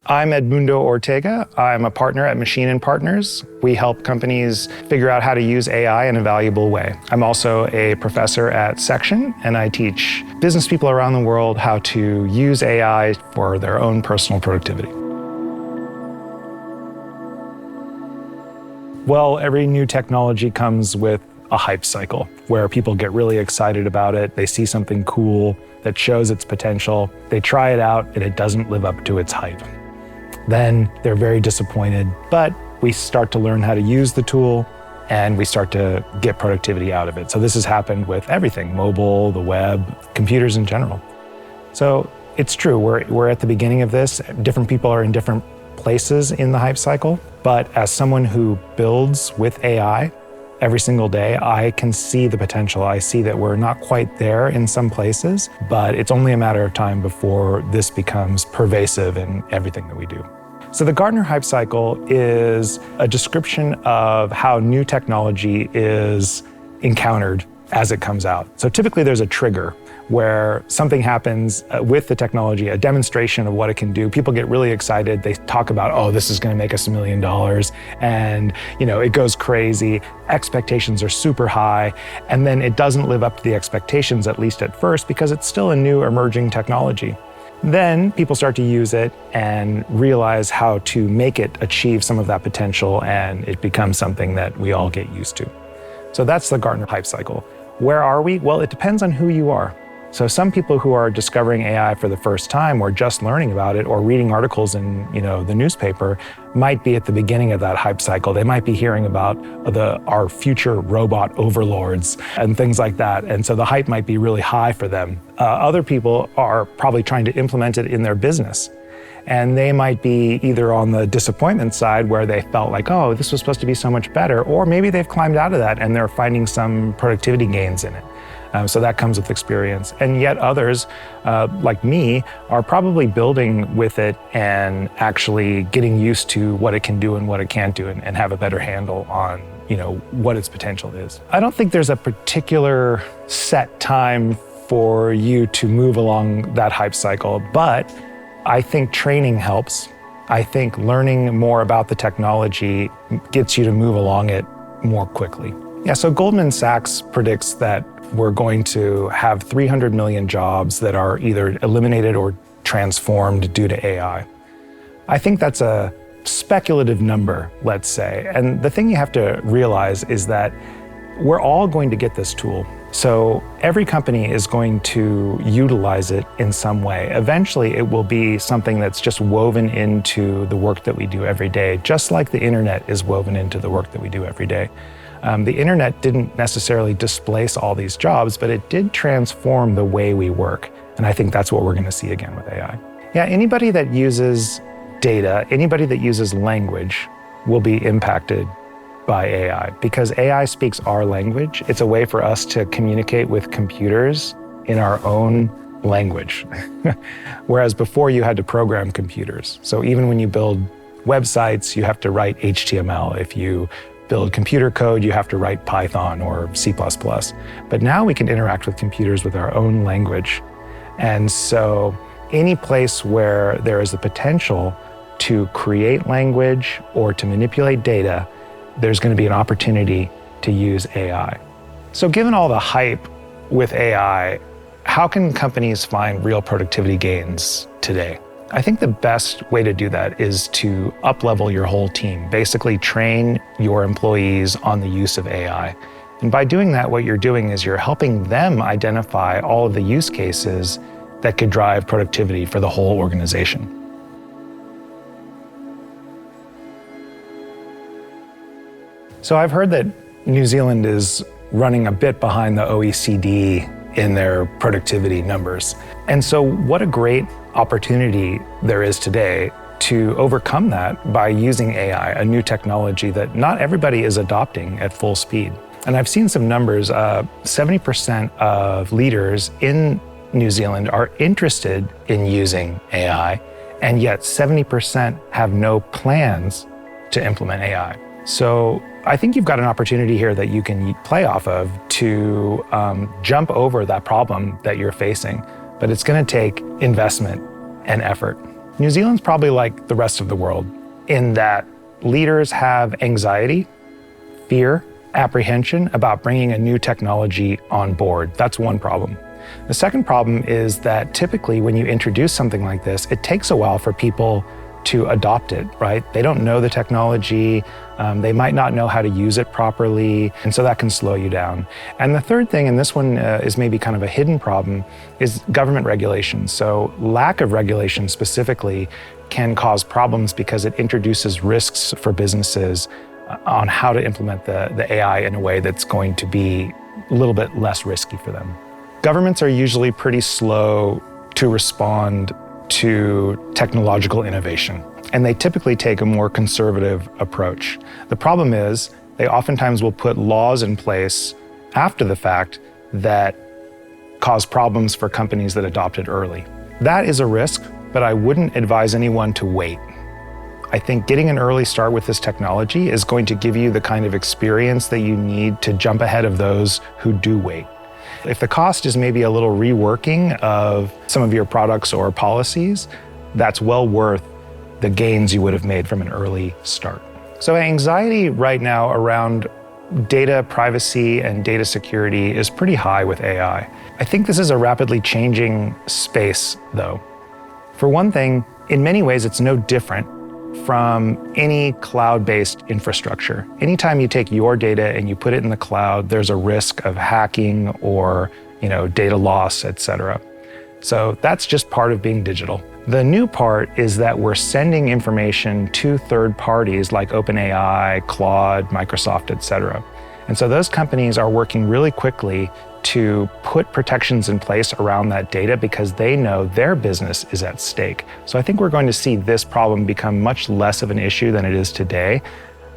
I'm Edmundo Ortega. I'm a partner at Machine & Partners. We help companies figure out how to use AI in a valuable way. I'm also a professor at Section, and I teach business people around the world how to use AI for their own personal productivity. Well, every new technology comes with a hype cycle where people get really excited about it. They see something cool that shows its potential. They try it out and it doesn't live up to its hype. Then they're very disappointed, but we start to learn how to use the tool and we start to get productivity out of it. So this has happened with everything, mobile, the web, computers in general. So it's true, we're at the beginning of this. Different people are in different places in the hype cycle, but as someone who builds with AI every single day, I can see the potential. I see that we're not quite there in some places, but it's only a matter of time before this becomes pervasive in everything that we do. So the Gartner Hype Cycle is a description of how new technology is encountered as it comes out. So typically there's a trigger where something happens with the technology, a demonstration of what it can do. People get really excited. They talk about, oh, this is going to make us $1 million. And, it goes crazy. Expectations are super high. And then it doesn't live up to the expectations, at least at first, because it's still a new emerging technology. Then people start to use it and realize how to make it achieve some of that potential, and it becomes something that we all get used to. So that's the Gartner Hype Cycle. Where are we? Well, it depends on who you are. So some people who are discovering AI for the first time or just learning about it or reading articles in the newspaper might be at the beginning of that hype cycle. They might be hearing about our future robot overlords and things like that. And so the hype might be really high for them. Other people are probably trying to implement it in their business. And they might be either on the disappointment side where they felt like, oh, this was supposed to be so much better, or maybe they've climbed out of that and they're finding some productivity gains in it. So that comes with experience. And yet others, like me, are probably building with it and actually getting used to what it can do and what it can't do and have a better handle on what its potential is. I don't think there's a particular set time for you to move along that hype cycle, but I think training helps. I think learning more about the technology gets you to move along it more quickly. Yeah, so Goldman Sachs predicts that we're going to have 300 million jobs that are either eliminated or transformed due to AI. I think that's a speculative number, let's say. And the thing you have to realize is that we're all going to get this tool. So every company is going to utilize it in some way. Eventually, it will be something that's just woven into the work that we do every day, just like the internet is woven into the work that we do every day. The internet didn't necessarily displace all these jobs, but it did transform the way we work. And I think that's what we're going to see again with AI. Yeah, anybody that uses data, anybody that uses language will be impacted by AI because AI speaks our language. It's a way for us to communicate with computers in our own language. Whereas before you had to program computers. So even when you build websites, you have to write HTML. If you build computer code, you have to write Python or C++. But now we can interact with computers with our own language. And so any place where there is the potential to create language or to manipulate data, there's going to be an opportunity to use AI. So given all the hype with AI, how can companies find real productivity gains today? I think the best way to do that is to up-level your whole team, basically train your employees on the use of AI. And by doing that, what you're doing is you're helping them identify all of the use cases that could drive productivity for the whole organization. So I've heard that New Zealand is running a bit behind the OECD in their productivity numbers. And so what a great opportunity there is today to overcome that by using AI, a new technology that not everybody is adopting at full speed. And I've seen some numbers, 70% of leaders in New Zealand are interested in using AI, and yet 70% have no plans to implement AI. So I think you've got an opportunity here that you can play off of to jump over that problem that you're facing, but it's going to take investment and effort. New Zealand's probably like the rest of the world in that leaders have anxiety, fear, apprehension about bringing a new technology on board. That's one problem. The second problem is that typically when you introduce something like this, it takes a while for people to adopt it, right? They don't know the technology, they might not know how to use it properly, and so that can slow you down. And the third thing, and this one is maybe kind of a hidden problem, is government regulation. So lack of regulation specifically can cause problems because it introduces risks for businesses on how to implement the AI in a way that's going to be a little bit less risky for them. Governments are usually pretty slow to respond to technological innovation, and they typically take a more conservative approach. The problem is they oftentimes will put laws in place after the fact that cause problems for companies that adopt it early. That is a risk, but I wouldn't advise anyone to wait. I think getting an early start with this technology is going to give you the kind of experience that you need to jump ahead of those who do wait. If the cost is maybe a little reworking of some of your products or policies, that's well worth the gains you would have made from an early start. So anxiety right now around data privacy and data security is pretty high with AI. I think this is a rapidly changing space, though. For one thing, in many ways, it's no different from any cloud-based infrastructure. Anytime you take your data and you put it in the cloud, there's a risk of hacking or, data loss, etc. So that's just part of being digital. The new part is that we're sending information to third parties like OpenAI, Claude, Microsoft, etc. And so those companies are working really quickly to put protections in place around that data because they know their business is at stake. So I think we're going to see this problem become much less of an issue than it is today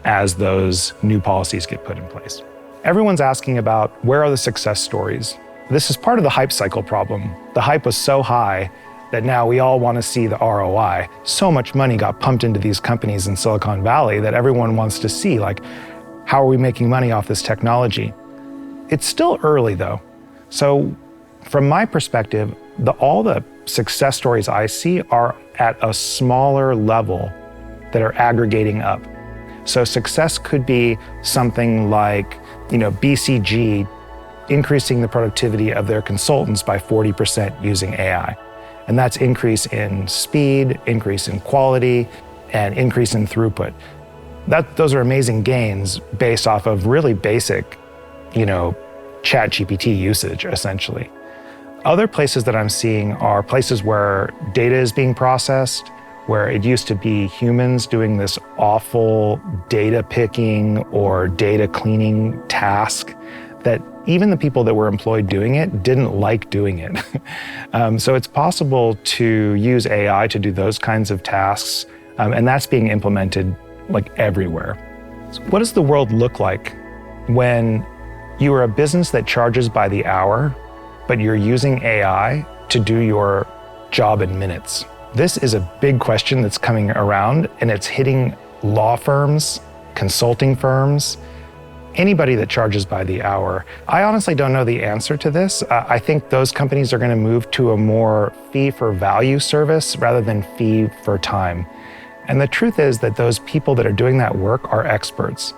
as those new policies get put in place. Everyone's asking about where are the success stories? This is part of the hype cycle problem. The hype was so high that now we all want to see the ROI. So much money got pumped into these companies in Silicon Valley that everyone wants to see, how are we making money off this technology? It's still early though. So from my perspective, all the success stories I see are at a smaller level that are aggregating up. So success could be something like, BCG increasing the productivity of their consultants by 40% using AI. And that's increase in speed, increase in quality, and increase in throughput. Those are amazing gains based off of really basic, ChatGPT usage, essentially. Other places that I'm seeing are places where data is being processed, where it used to be humans doing this awful data picking or data cleaning task that even the people that were employed doing it didn't like doing it. So it's possible to use AI to do those kinds of tasks, and that's being implemented everywhere. So what does the world look like when you are a business that charges by the hour, but you're using AI to do your job in minutes? This is a big question that's coming around, and it's hitting law firms, consulting firms, anybody that charges by the hour. I honestly don't know the answer to this. I think those companies are going to move to a more fee-for-value service rather than fee for time. And the truth is that those people that are doing that work are experts.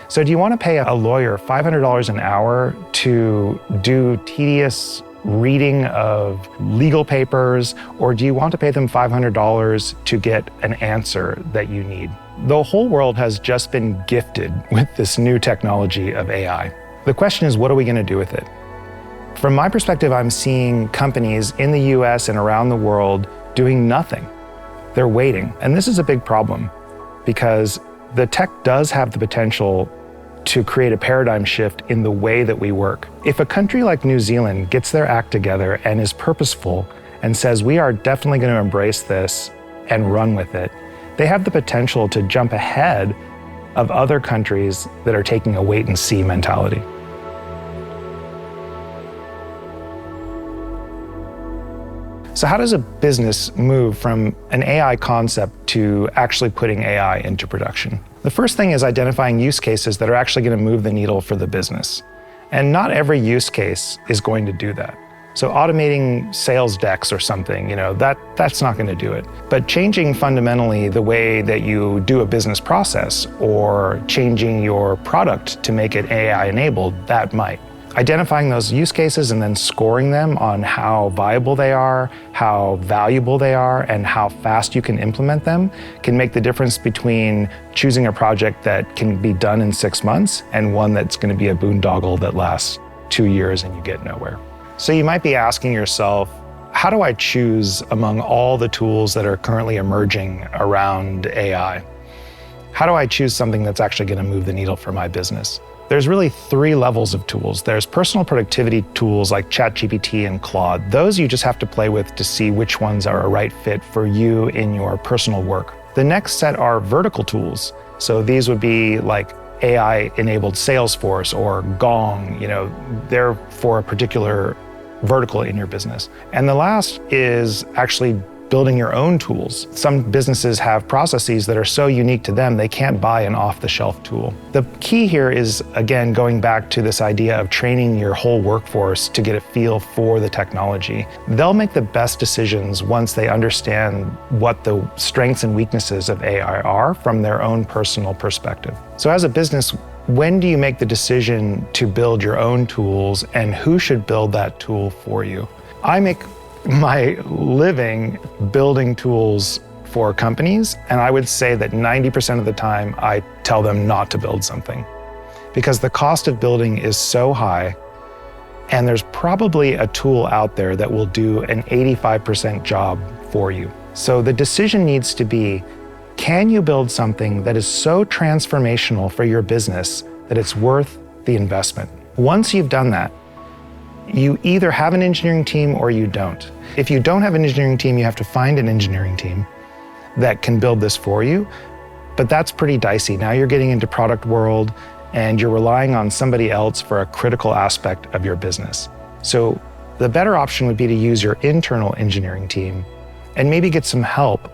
So do you want to pay a lawyer $500 an hour to do tedious reading of legal papers, or do you want to pay them $500 to get an answer that you need? The whole world has just been gifted with this new technology of AI. The question is, what are we going to do with it? From my perspective, I'm seeing companies in the US and around the world doing nothing. They're waiting. And this is a big problem because the tech does have the potential to create a paradigm shift in the way that we work. If a country like New Zealand gets their act together and is purposeful and says, we are definitely going to embrace this and run with it, they have the potential to jump ahead of other countries that are taking a wait and see mentality. So how does a business move from an AI concept to actually putting AI into production? The first thing is identifying use cases that are actually going to move the needle for the business. And not every use case is going to do that. So automating sales decks or something, that's not going to do it. But changing fundamentally the way that you do a business process or changing your product to make it AI enabled, that might. Identifying those use cases and then scoring them on how viable they are, how valuable they are, and how fast you can implement them can make the difference between choosing a project that can be done in 6 months and one that's going to be a boondoggle that lasts 2 years and you get nowhere. So you might be asking yourself, how do I choose among all the tools that are currently emerging around AI? How do I choose something that's actually going to move the needle for my business? There's really 3 levels of tools. There's personal productivity tools like ChatGPT and Claude. Those you just have to play with to see which ones are a right fit for you in your personal work. The next set are vertical tools. So these would be like AI-enabled Salesforce or Gong. They're for a particular vertical in your business. And the last is actually building your own tools. Some businesses have processes that are so unique to them, they can't buy an off-the-shelf tool. The key here is, again, going back to this idea of training your whole workforce to get a feel for the technology. They'll make the best decisions once they understand what the strengths and weaknesses of AI are from their own personal perspective. So as a business, when do you make the decision to build your own tools, and who should build that tool for you? I make my living building tools for companies, and I would say that 90% of the time I tell them not to build something because the cost of building is so high, and there's probably a tool out there that will do an 85% job for you. So the decision needs to be, can you build something that is so transformational for your business that it's worth the investment? Once you've done that, you either have an engineering team or you don't. If you don't have an engineering team, you have to find an engineering team that can build this for you, but that's pretty dicey. Now you're getting into product world and you're relying on somebody else for a critical aspect of your business. So the better option would be to use your internal engineering team and maybe get some help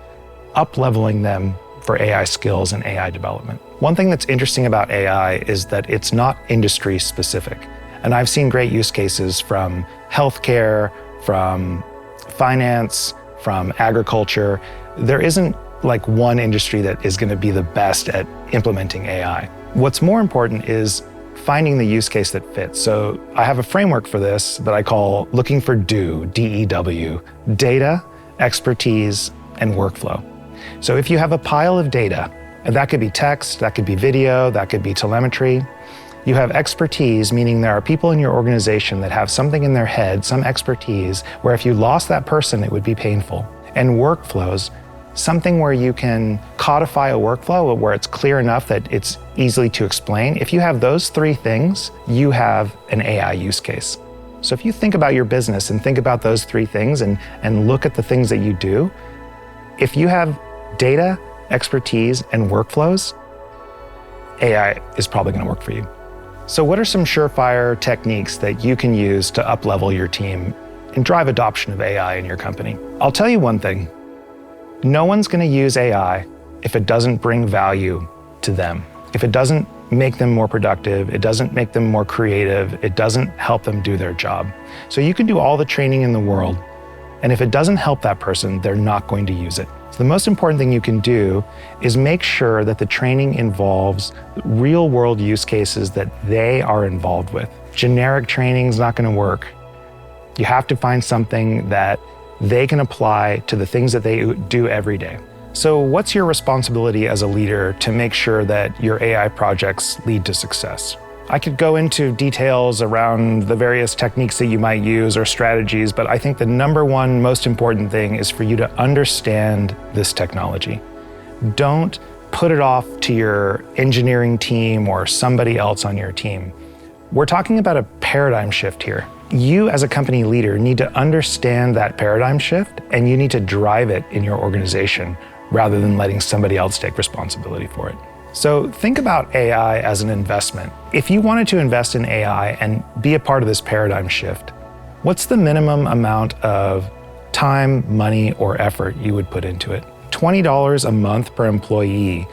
up-leveling them for AI skills and AI development. One thing that's interesting about AI is that it's not industry specific. And I've seen great use cases from healthcare, from finance, from agriculture. There isn't like one industry that is going to be the best at implementing AI. What's more important is finding the use case that fits. So I have a framework for this that I call looking for DEW, D-E-W, data, expertise, and workflow. So if you have a pile of data, and that could be text, that could be video, that could be telemetry, you have expertise, meaning there are people in your organization that have something in their head, some expertise, where if you lost that person, it would be painful. And workflows, something where you can codify a workflow where it's clear enough that it's easily to explain. If you have those 3 things, you have an AI use case. So if you think about your business and think about those 3 things and look at the things that you do, if you have data, expertise, and workflows, AI is probably going to work for you. So what are some surefire techniques that you can use to up-level your team and drive adoption of AI in your company? I'll tell you one thing. No one's going to use AI if it doesn't bring value to them. If it doesn't make them more productive, it doesn't make them more creative, it doesn't help them do their job. So you can do all the training in the world, and if it doesn't help that person, they're not going to use it. So the most important thing you can do is make sure that the training involves real world use cases that they are involved with. Generic training is not going to work. You have to find something that they can apply to the things that they do every day. So what's your responsibility as a leader to make sure that your AI projects lead to success? I could go into details around the various techniques that you might use or strategies, but I think the number one most important thing is for you to understand this technology. Don't put it off to your engineering team or somebody else on your team. We're talking about a paradigm shift here. You as a company leader need to understand that paradigm shift, and you need to drive it in your organization rather than letting somebody else take responsibility for it. So think about AI as an investment. If you wanted to invest in AI and be a part of this paradigm shift, what's the minimum amount of time, money, or effort you would put into it? $20 a month per employee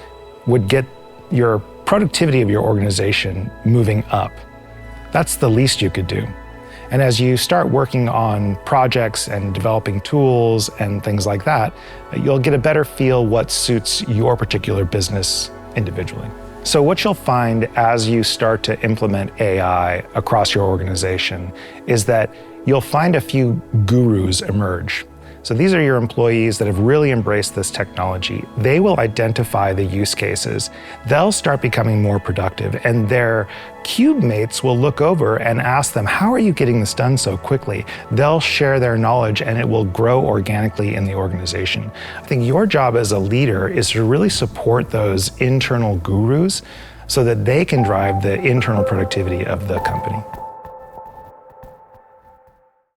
would get your productivity of your organization moving up. That's the least you could do. And as you start working on projects and developing tools and things like that, you'll get a better feel what suits your particular business individually. So what you'll find as you start to implement AI across your organization is that you'll find a few gurus emerge. So these are your employees that have really embraced this technology. They will identify the use cases. They'll start becoming more productive, and their cube mates will look over and ask them, how are you getting this done so quickly? They'll share their knowledge and it will grow organically in the organization. I think your job as a leader is to really support those internal gurus so that they can drive the internal productivity of the company.